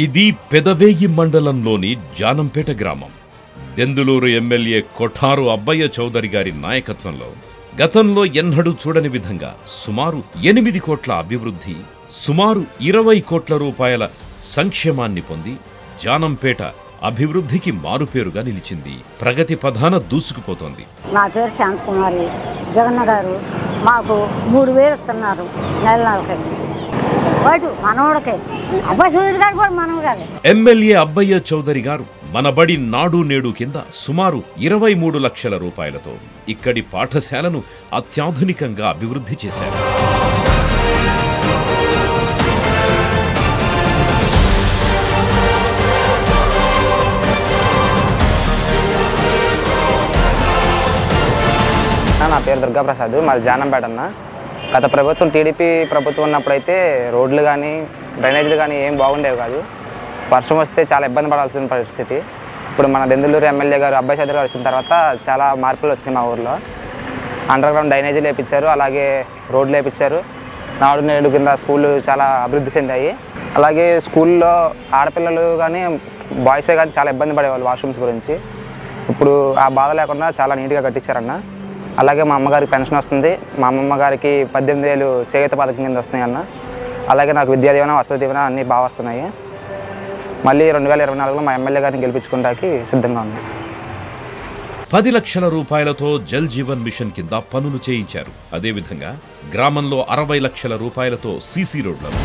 ఇది పెదవేగి మండలంలోని జానంపేట గ్రామం. దెందులూరు ఎమ్మెల్యే కొఠారు అబ్బయ్య చౌదరి గారి నాయకత్వంలో గతంలో ఎన్నడూ చూడని విధంగా సుమారు 8 కోట్ల అభివృద్ధి, సుమారు 20 కోట్ల రూపాయల సంక్షేమాన్ని పొంది జానంపేట అభివృద్ధికి మారుపేరుగా నిలిచింది. ప్రగతి పథాన దూసుకుపోతోంది. నా పేరు శాంతకుమారి. జగన్న గారు మాకు 3000 ఇస్తున్నారు నెలకి. ఎమ్మెల్యే అబ్బయ్య చౌదరి గారు మనబడి నాడు నేడు కింద సుమారు 23 లక్షల రూపాయలతో ఇక్కడి పాఠశాలను అత్యాధునికంగా అభివృద్ధి చేశారు. నా పేరు దుర్గాప్రసాద్, మాది జానంపేట అన్న. గత ప్రభుత్వం టీడీపీ ప్రభుత్వం ఉన్నప్పుడైతే రోడ్లు కానీ డ్రైనేజీలు కానీ ఏం బాగుండేవి కాదు. వర్షం వస్తే చాలా ఇబ్బంది పడాల్సిన పరిస్థితి. ఇప్పుడు మన దెందులూరు ఎమ్మెల్యే గారు అబ్బయ్య చౌదరి గారు వచ్చిన తర్వాత చాలా మార్పులు వచ్చినాయి. మా ఊర్లో అండర్ గ్రౌండ్ డ్రైనేజీలు వేయించారు, అలాగే రోడ్లు వేయించారు. నాడు నేడు కింద స్కూళ్ళు చాలా అభివృద్ధి చెందాయి. అలాగే స్కూల్లో ఆడపిల్లలు కానీ బాయ్సే కానీ చాలా ఇబ్బంది పడేవాళ్ళు వాష్రూమ్స్ గురించి. ఇప్పుడు ఆ బాధ లేకుండా చాలా నీట్గా కట్టించారన్న. అలాగే మా అమ్మగారికి పెన్షన్ వస్తుంది. మా అమ్మమ్మ గారికి 18,000 చేయూత పథకం కింద వస్తున్నాయి అన్న. అలాగే నాకు విద్యా దీవెన, వసతి దీవెన అన్నీ బాగా వస్తున్నాయి. మళ్ళీ 2024లో మా ఎమ్మెల్యే గారిని గెలిపించుకోవడానికి సిద్ధంగా ఉంది. 10 లక్షల రూపాయలతో జల్ జీవన్ మిషన్ కింద పనులు చేయించారు. అదేవిధంగా గ్రామంలో 60 లక్షల రూపాయలతో సీసీ రోడ్లను.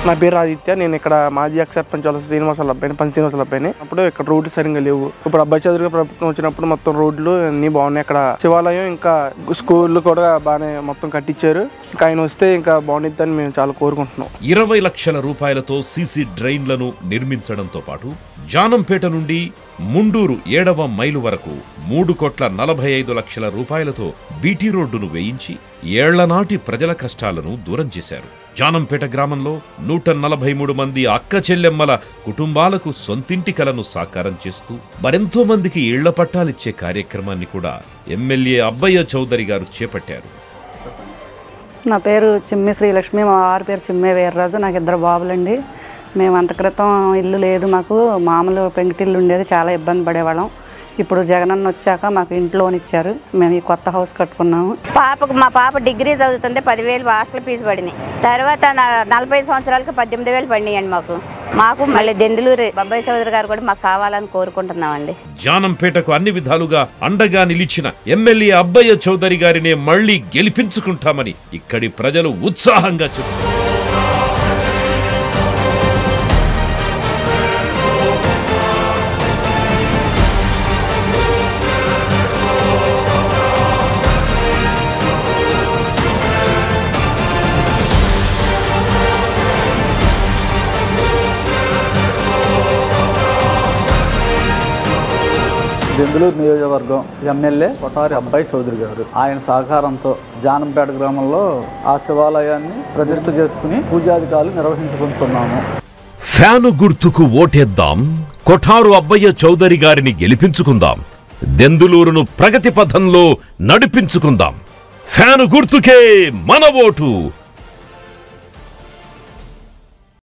నా పేరు ఆదిత్య. నేను ఇక్కడ మాజీ ఎక్స్ సర్పంచ్ శ్రీనివాసాల అబ్బాయిని. అప్పుడు ఇక్కడ రోడ్లు సరిగ్గా లేవు. ఇప్పుడు అబ్బయ్య చౌదరి ప్రభుత్వం వచ్చినప్పుడు మొత్తం రోడ్లు అన్ని బాగున్నాయి. ఇక్కడ శివాలయం ఇంకా స్కూళ్ళు కూడా బాగానే మొత్తం కట్టించారు. ఇంకా ఆయన వస్తే ఇంకా బాగుండిద్దని మేము చాలా కోరుకుంటున్నాం. 20 లక్షల రూపాయలతో సీసీ డ్రైన్లను నిర్మించడంతో పాటు జానంపేట నుండి ముండూరు 7వ మైలు వరకు 3,45 లక్షల రూపాయలతో బీటీ రోడ్డును వేయించి ఏళ్లనాటి ప్రజల కష్టాలను దూరం చేశారు. జానంపేట గ్రామంలో 143 మంది అక్క చెల్లెమ్మల కుటుంబాలకు సొంతింటి కలను సాకారం చేస్తూ మరెంతో మందికి ఇళ్ల పట్టాలిచ్చే కార్యక్రమాన్ని కూడా ఎమ్మెల్యే అబ్బయ్య చౌదరి గారు చేపట్టారు. నా పేరు చిమ్మి శ్రీలక్ష్మి. మా వారి పేరు చిమ్మే వీర్రాజు. నాకు 2 బాబులండి. మేము అంత క్రితం ఇల్లు లేదు, మాకు మామూలు పెంకుటిల్లు ఉండేది. చాలా ఇబ్బంది పడేవాళ్ళం. ఇప్పుడు జగనన్న వచ్చాక మాకు ఇంట్లోని ఇచ్చారు. మేము ఈ కొత్త హౌస్ కట్టుకున్నాము. మా పాప డిగ్రీ చదువుతుంటే 10,000 హాస్టల్ ఫీజు పడినాయి. తర్వాత 40 సంవత్సరాలకు 18,000 పడినాయండి మాకు. మళ్ళీ దెందులూరు అబ్బయ్య చౌదరి గారు కూడా మాకు కావాలని కోరుకుంటున్నామండి. జానంపేటకు అన్ని విధాలుగా అండగా నిలిచిన ఎమ్మెల్యే అబ్బయ్య చౌదరి గారినే మళ్లీ గెలిపించుకుంటామని ఇక్కడి ప్రజలు ఉత్సాహంగా చెబుతారు. దెందులూరు నియోజకవర్గం ఎమ్మెల్యే కొఠారి అబ్బయ్య చౌదరి గారు ఆయన సహకారంతో జానంపేట గ్రామంలో ఆ శివాలయాన్ని ప్రతిష్ఠ చేసుకుని పూజాధికారులు నిర్వహించుకుంటున్నాము. ఫ్యాను గుర్తుకు ఓటేద్దాం, కొఠారు అబ్బయ్య చౌదరి గారిని గెలిపించుకుందాం, దెందులూరును ప్రగతి పథంలో నడిపించుకుందాం. ఫ్యాను గుర్తుకే మన ఓటు.